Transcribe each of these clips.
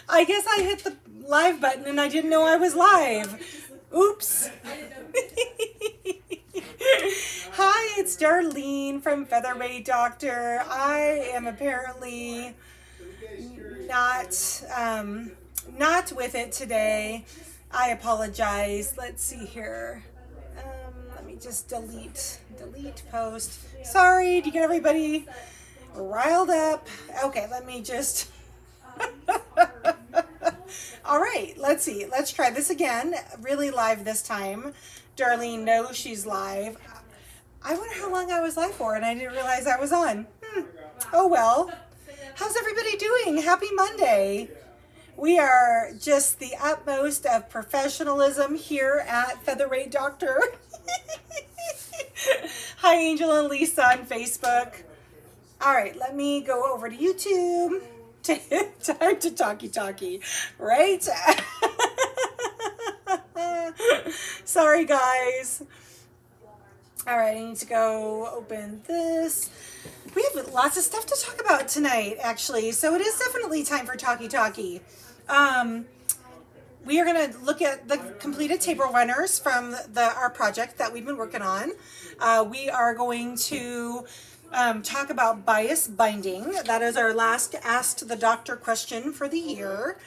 I guess I hit the live button and I didn't know I was live. Oops. Hi, it's Darlene from Featherweight Doctor. I am apparently not not with it today. I apologize. Let's see here. Let me just delete post. Sorry to get everybody riled up. Okay, let me just. All right, let's see. Let's try this again. Really live this time. Darlene knows she's live. I wonder how long I was live for, and I didn't realize I was on. Oh well. How's everybody doing? Happy Monday. We are just the utmost of professionalism here at Featherweight Doctor. Hi, Angel and Lisa on Facebook. All right, let me go over to YouTube. Time to talkie, right? Sorry, guys. All right, I need to go open this. We have lots of stuff to talk about tonight, actually, so it is definitely time for talkie. We are going to look at the completed table runners from our project that we've been working on. We are going to talk about bias binding. That is our last Ask the Doctor question for the year.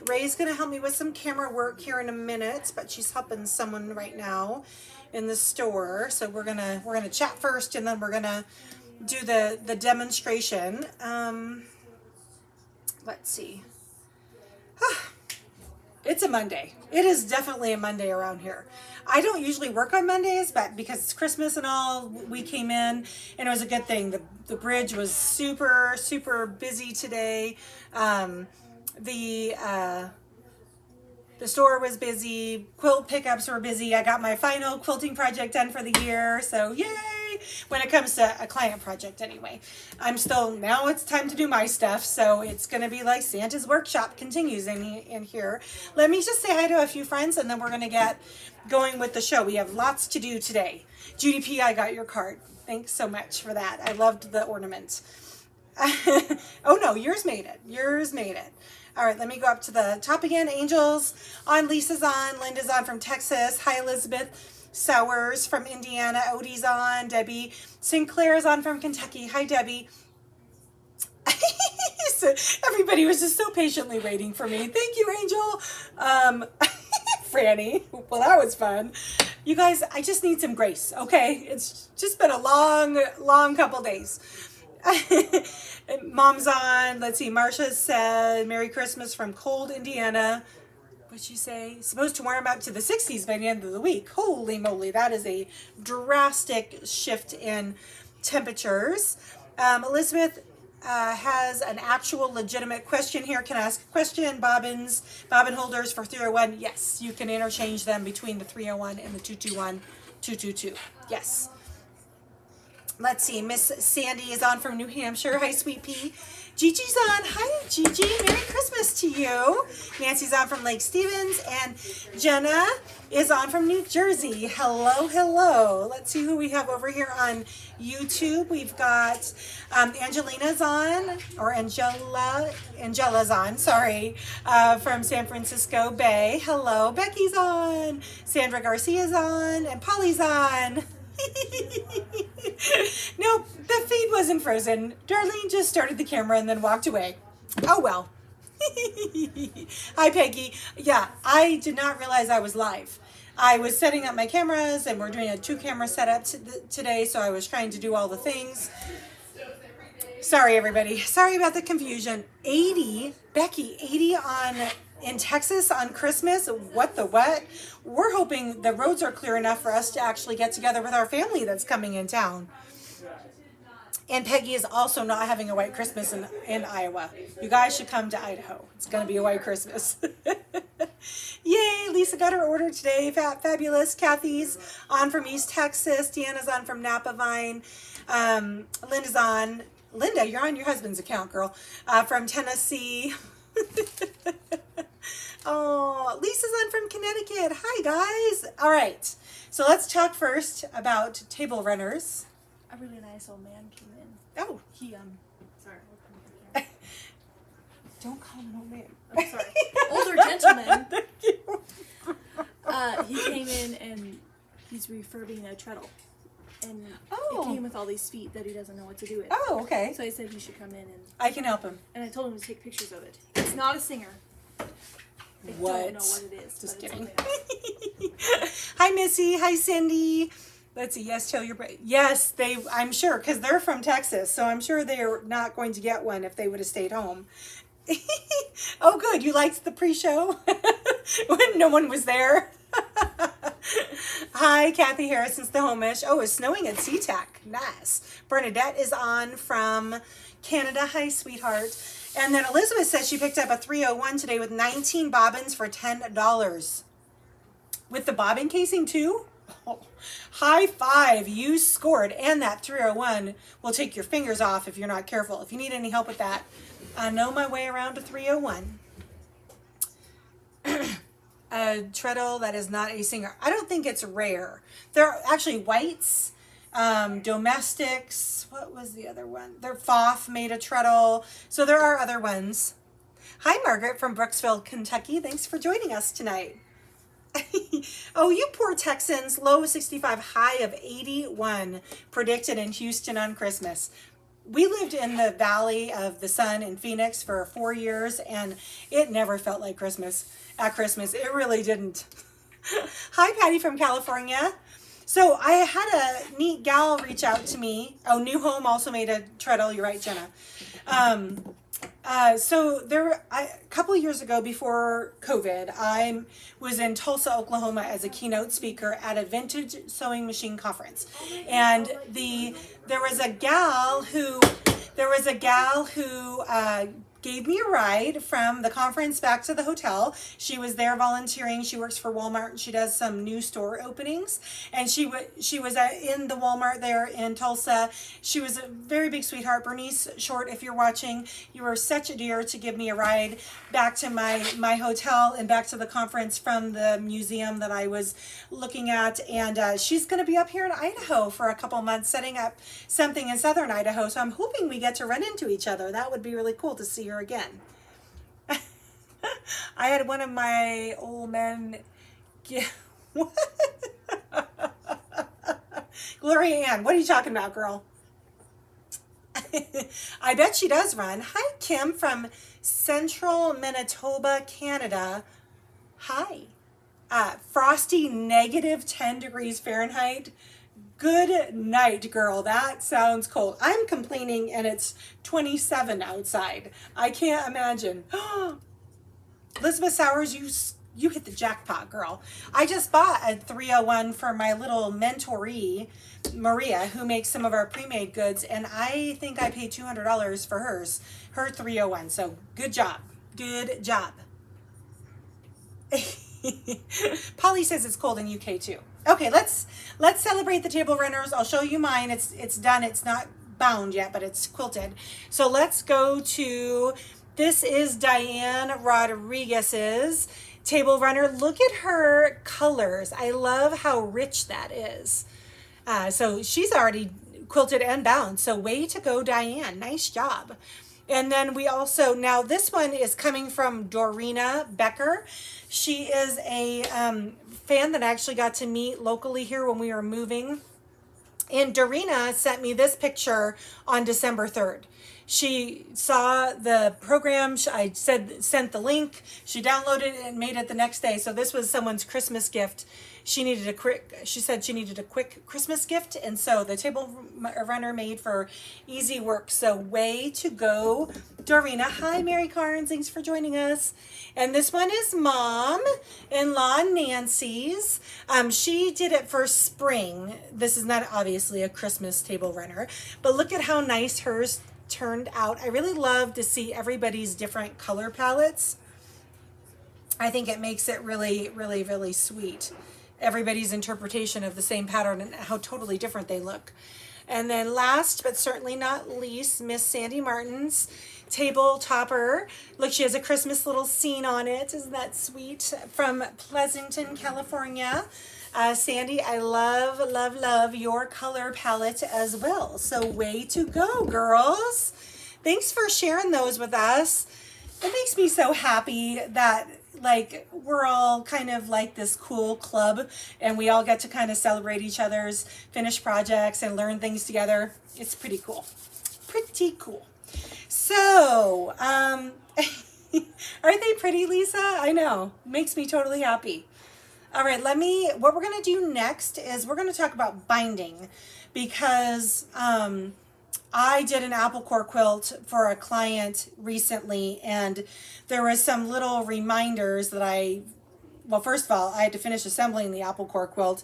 Ray's going to help me with some camera work here in a minute, but she's helping someone right now in the store. So we're gonna chat first, and then we're gonna do the demonstration. Let's see. It's a Monday. It is definitely a Monday around here. I don't usually work on Mondays, but because it's Christmas and all, we came in and it was a good thing. The bridge was super busy today. The store was busy. Quilt pickups were busy. I got my final quilting project done for the year. So yay! When it comes to a client project anyway. Now it's time to do my stuff. So it's going to be like Santa's workshop continues in here. Let me just say hi to a few friends and then we're going to get going with the show. We have lots to do today. Judy P, I got your card. Thanks so much for that. I loved the ornament. Oh no, yours made it. All right, let me go up to the top again. Angels on, Lisa's on, Linda's on from Texas. Hi, Elizabeth Sowers from Indiana. Odie's on. Debbie Sinclair's on from Kentucky. Hi, Debbie. So everybody was just so patiently waiting for me. Thank you, Angel. Franny. Well, that was fun. You guys, I just need some grace, okay? It's just been a long couple days. Mom's on. Let's see. Marcia said, Merry Christmas from cold Indiana. What'd she say? Supposed to warm up to the 60s by the end of the week. Holy moly. That is a drastic shift in temperatures. Elizabeth has an actual legitimate question here. Can I ask a question? Bobbin holders for 301. Yes, you can interchange them between the 301 and the 221, 222. Yes. Let's see, Miss Sandy is on from New Hampshire. Hi, Sweet Pea. Gigi's on. Hi, Gigi. Merry Christmas to you. Nancy's on from Lake Stevens. And Jenna is on from New Jersey. Hello. Let's see who we have over here on YouTube. We've got Angelina's on, or Angela's on, sorry, from San Francisco Bay. Hello. Becky's on. Sandra Garcia's on. And Polly's on. Nope, the feed wasn't frozen. Darlene just started the camera and then walked away. Oh well. Hi, Peggy. Yeah, I did not realize I was live. I was setting up my cameras and we're doing a 2-camera setup today, so I was trying to do all the things. Sorry, everybody. Sorry about the confusion. 80, Becky, 80 in Texas on Christmas. What? We're hoping the roads are clear enough for us to actually get together with our family that's coming in town. And Peggy is also not having a white Christmas in Iowa. You guys should come to Idaho. It's going to be a white Christmas. Yay, Lisa got her order today. Fabulous. Kathy's on from East Texas. Deanna's on from Napa Vine. Linda's on. Linda, you're on your husband's account, girl. From Tennessee. Oh, Lisa's on from Connecticut. Hi, guys. All right. So let's talk first about table runners. A really nice old man came in. Oh. He, sorry. Don't call him an old man. I'm sorry. Older gentleman. He came in and he's refurbing a treadle. And it came with all these feet that he doesn't know what to do with. Oh, okay. So I said he should come in and... I can help him. And I told him to take pictures of it. It's not a singer. I don't know what it is. Just but kidding. It's Hi, Missy. Hi, Cindy. Let's see. Yes, tell your yes, I'm sure, because they're from Texas, so I'm sure they're not going to get one if they would have stayed home. Oh, good. You liked the pre-show when no one was there. Hi, Kathy Harrison's the homish. Oh, it's snowing at SeaTac. Nice. Bernadette is on from Canada. Hi, sweetheart. And then Elizabeth says she picked up a 301 today with 19 bobbins for $10. With the bobbin casing too? Oh, high five. You scored. And that 301 will take your fingers off if you're not careful. If you need any help with that, I know my way around a 301. A treadle that is not a singer. I don't think it's rare. There are actually whites, domestics. What was the other one? Their Foff made a treadle. So there are other ones. Hi, Margaret from Brooksville, Kentucky. Thanks for joining us tonight. Oh, you poor Texans. Low 65, high of 81 predicted in Houston on Christmas. We lived in the Valley of the Sun in Phoenix for 4 years, and it never felt like Christmas at Christmas. It really didn't. Hi, Patty from California. So I had a neat gal reach out to me. Oh, New Home also made a treadle. You're right, Jenna. So there, a couple of years ago before COVID, I was in Tulsa, Oklahoma as a keynote speaker at a vintage sewing machine conference. And there was a gal who gave me a ride from the conference back to the hotel. She was there volunteering. She works for Walmart. She does some new store openings. And she was in the Walmart there in Tulsa. She was a very big sweetheart. Bernice Short, if you're watching, you were such a dear to give me a ride back to my hotel and back to the conference from the museum that I was looking at. And she's going to be up here in Idaho for a couple months setting up something in southern Idaho. So I'm hoping we get to run into each other. That would be really cool to see her again. I had one of my old men what? Gloria Ann, what are you talking about, girl? I bet she does run. Hi, Kim from central Manitoba, Canada. Hi. Frosty negative 10 degrees Fahrenheit. Good night, girl. That sounds cold. I'm complaining and it's 27 outside. I can't imagine. Elizabeth Sowers, you hit the jackpot, girl. I just bought a 301 for my little mentoree, Maria, who makes some of our pre-made goods, and I think I paid $200 for her 301. So good job. Good job. Polly says it's cold in UK too. Okay, let's celebrate the table runners. I'll show you mine. It's done. It's not bound yet, but it's quilted. So let's go to, this is Diane Rodriguez's table runner. Look at her colors. I love how rich that is. So she's already quilted and bound. So way to go, Diane. Nice job. And then we also, now this one is coming from Dorina Becker. She is a fan that I actually got to meet locally here when we were moving. And Dorina sent me this picture on December 3rd. She saw the program. I sent the link. She downloaded it and made it the next day. So this was someone's Christmas gift. She said she needed a quick Christmas gift. And so the table runner made for easy work. So way to go, Dorina. Hi, Mary Carnes. Thanks for joining us. And this one is Mom-in-law Nancy's. She did it for spring. This is not obviously a Christmas table runner, but look at how nice hers turned out. I really love to see everybody's different color palettes. I think it makes it really, really, really sweet. Everybody's interpretation of the same pattern and how totally different they look. And then last but certainly not least, Miss Sandy Martin's table topper. Look, she has a Christmas little scene on it. Isn't that sweet? From Pleasanton, California. Sandy, I love, love, love your color palette as well. So way to go, girls. Thanks for sharing those with us. It makes me so happy that like we're all kind of like this cool club and we all get to kind of celebrate each other's finished projects and learn things together. It's pretty cool. Pretty cool. So, aren't they pretty, Lisa? I know. Makes me totally happy. All right, what we're going to do next is we're going to talk about binding because I did an apple core quilt for a client recently, and there was some little reminders that well, first of all, I had to finish assembling the apple core quilt.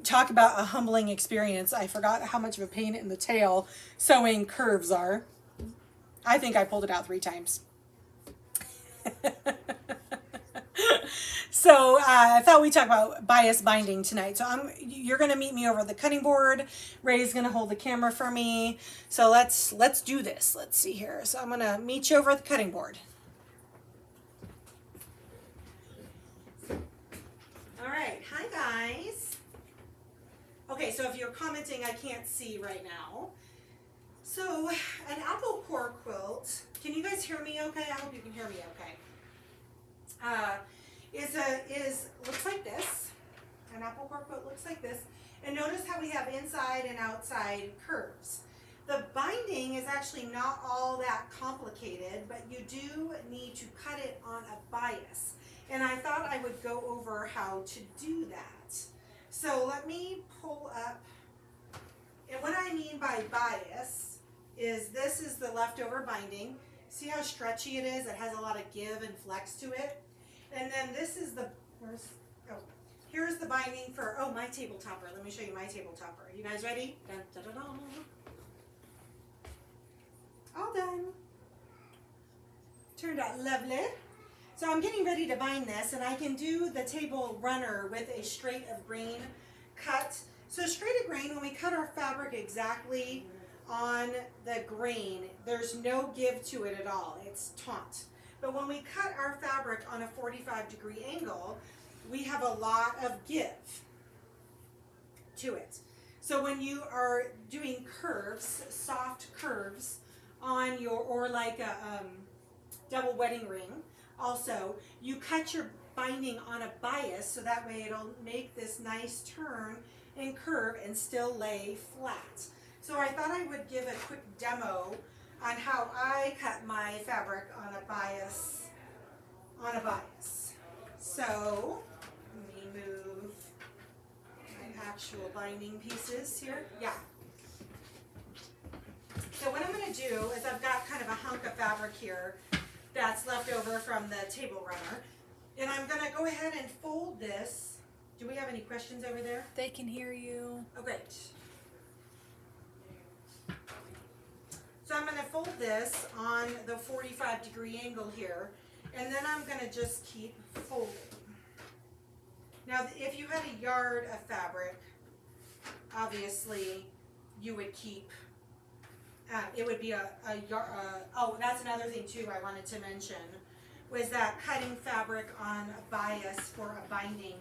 Talk about a humbling experience. I forgot how much of a pain in the tail sewing curves are. I think I pulled it out 3 times. So I thought we'd talk about bias binding tonight. So you're going to meet me over the cutting board. Ray's going to hold the camera for me. So let's do this. Let's see here. So I'm going to meet you over the cutting board. All right. Hi, guys. Okay, so if you're commenting, I can't see right now. So an apple core quilt, can you guys hear me okay? I hope you can hear me okay. Looks like this. An apple core quilt looks like this. And notice how we have inside and outside curves. The binding is actually not all that complicated, but you do need to cut it on a bias. And I thought I would go over how to do that. So let me pull up, and what I mean by bias is this is the leftover binding. See how stretchy it is? It has a lot of give and flex to it. And then this is here's the binding for, my table topper. Let me show you my table topper. You guys ready? Dun, dun, dun, dun. All done. Turned out lovely. So I'm getting ready to bind this, and I can do the table runner with a straight of grain cut. So straight of grain, when we cut our fabric exactly on the grain, there's no give to it at all. It's taut. But when we cut our fabric on a 45-degree angle, we have a lot of give to it. So when you are doing curves, soft curves on or like a double wedding ring, also, you cut your binding on a bias so that way it'll make this nice turn and curve and still lay flat. So I thought I would give a quick demo on how I cut my fabric on a bias. So let me move my actual binding pieces here. Yeah. So what I'm going to do is I've got kind of a hunk of fabric here that's left over from the table runner. And I'm going to go ahead and fold this. Do we have any questions over there? They can hear you. Oh, great. So I'm going to fold this on the 45-degree angle here, and then I'm going to just keep folding. Now, if you had a yard of fabric, obviously you would keep, it would be a yard. Oh, that's another thing too I wanted to mention, was that cutting fabric on a bias for a binding,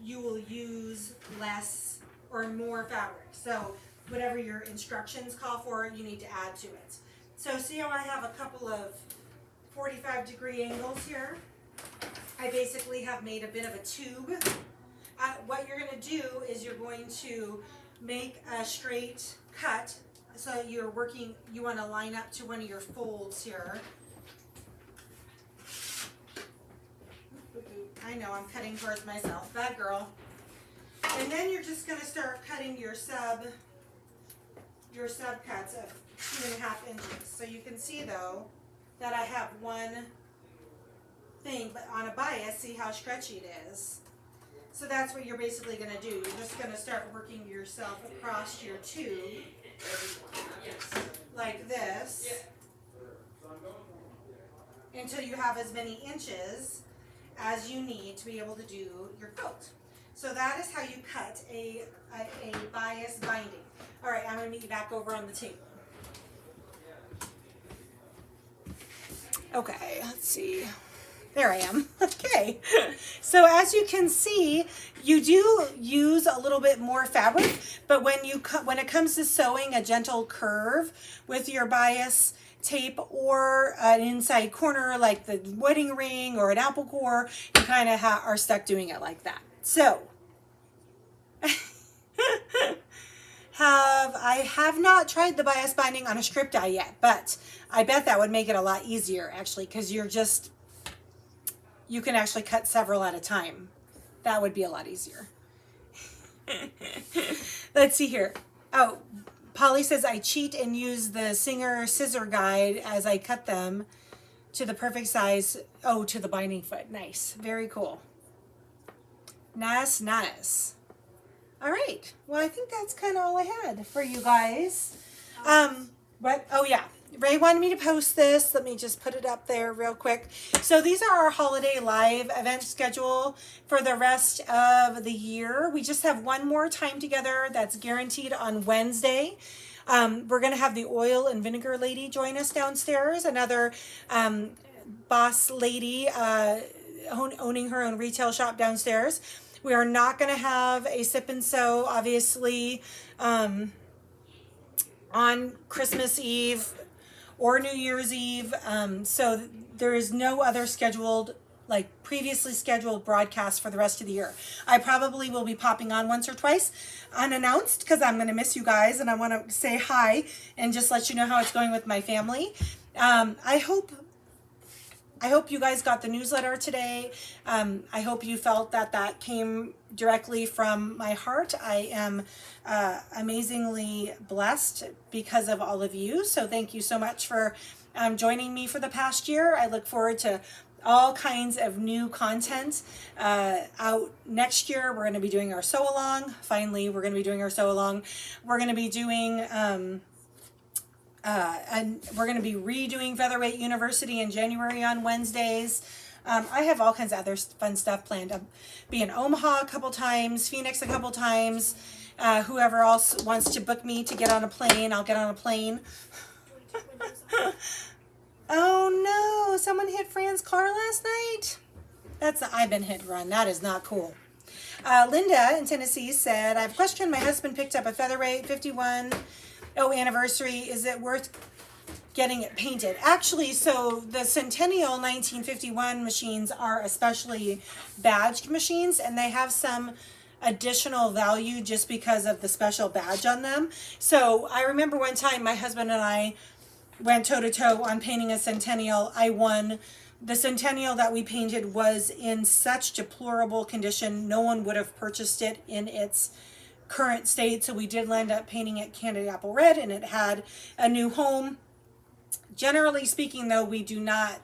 you will use less or more fabric. So whatever your instructions call for, you need to add to it. So see how I have a couple of 45-degree angles here? I basically have made a bit of a tube. What you're going to do is you're going to make a straight cut. So you want to line up to one of your folds here. I know, I'm cutting towards myself. Bad girl. And then you're just going to start cutting your sub cuts of 2.5 inches. So you can see though that I have one thing, but on a bias, see how stretchy it is. So that's what you're basically going to do. You're just going to start working yourself across your tube like this until you have as many inches as you need to be able to do your quilt. So that is how you cut a bias binding. All right, I'm going to meet you back over on the table. Okay, let's see. There I am. Okay. So as you can see, you do use a little bit more fabric, but when it comes to sewing a gentle curve with your bias, tape or an inside corner like the wedding ring or an apple core, you kind of are stuck doing it like that. So I have not tried the bias binding on a script die yet, but I bet that would make it a lot easier actually, because you can actually cut several at a time. That would be a lot easier. Let's see here. Oh, Polly says I cheat and use the Singer scissor guide as I cut them to the perfect size. Oh, to the binding foot. Nice. Very cool. Nice, nice. All right. Well, I think that's kind of all I had for you guys. What? Oh, yeah. Ray wanted me to post this. Let me just put it up there real quick. So these are our holiday live event schedule for the rest of the year. We just have one more time together that's guaranteed on Wednesday. We're going to have the oil and vinegar lady join us downstairs. Another boss lady owning her own retail shop downstairs. We are not going to have a sip and sew, obviously, on Christmas Eve or New Year's Eve. So there is no other scheduled, like previously scheduled broadcast for the rest of the year. I probably will be popping on once or twice unannounced because I'm going to miss you guys and I want to say hi and just let you know how it's going with my family. I hope you guys got the newsletter today. I hope you felt that came directly from my heart. I am amazingly blessed because of all of you. So thank you so much for joining me for the past year. I look forward to all kinds of new content out next year. We're going to be doing our sew along. Finally, we're going to be doing our sew along. We're going to be doing and we're going to be redoing Featherweight University in January on Wednesdays. I have all kinds of other fun stuff planned. I'll be in Omaha a couple times, Phoenix a couple times. Whoever else wants to book me to get on a plane, I'll get on a plane. Oh no, someone hit Fran's car last night? I've been hit and run. That is not cool. Linda in Tennessee said, I have a question. My husband picked up a Featherweight 51 anniversary. Is it worth getting it painted? Actually, so the Centennial 1951 machines are especially badged machines, and they have some additional value just because of the special badge on them. So I remember one time my husband and I went toe-to-toe on painting a Centennial. I won. The Centennial that we painted was in such deplorable condition, no one would have purchased it in its current state, so we did end up painting it candy apple red, and it had a new home. Generally speaking, though, we do not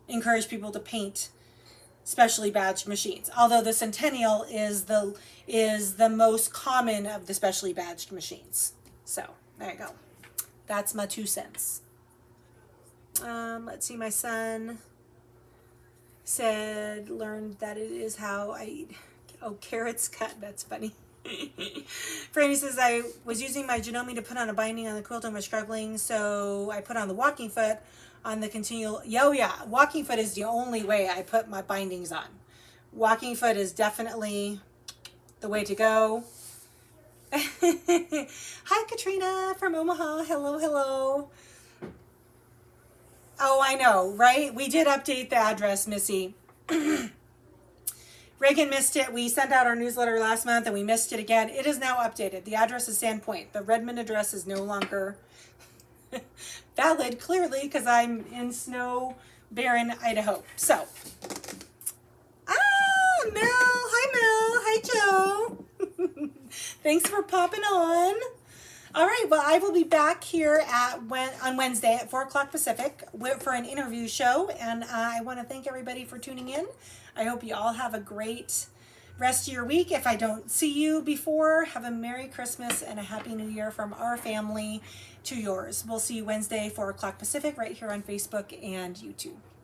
encourage people to paint specially badged machines, although the Centennial is the most common of the specially badged machines. So there you go. That's my 2 cents. Let's see, my son learned that it is how I eat. Oh, carrots cut. That's funny. Franny says, I was using my Janome to put on a binding on the quilt and was struggling, so I put on the walking foot on the continual. Yo, yeah. Walking foot is the only way I put my bindings on. Walking foot is definitely the way to go. Hi, Katrina from Omaha. Hello, hello. Oh, I know, right? We did update the address, Missy. Reagan missed it. We sent out our newsletter last month and we missed it again. It is now updated. The address is Sandpoint. The Redmond address is no longer valid, clearly, because I'm in Snow Barren, Idaho. So, Mel. Hi, Joe. Thanks for popping on. All right, well, I will be back here on Wednesday at 4 o'clock Pacific for an interview show, and I want to thank everybody for tuning in. I hope you all have a great rest of your week. If I don't see you before, have a Merry Christmas and a Happy New Year from our family to yours. We'll see you Wednesday, 4 o'clock Pacific, right here on Facebook and YouTube.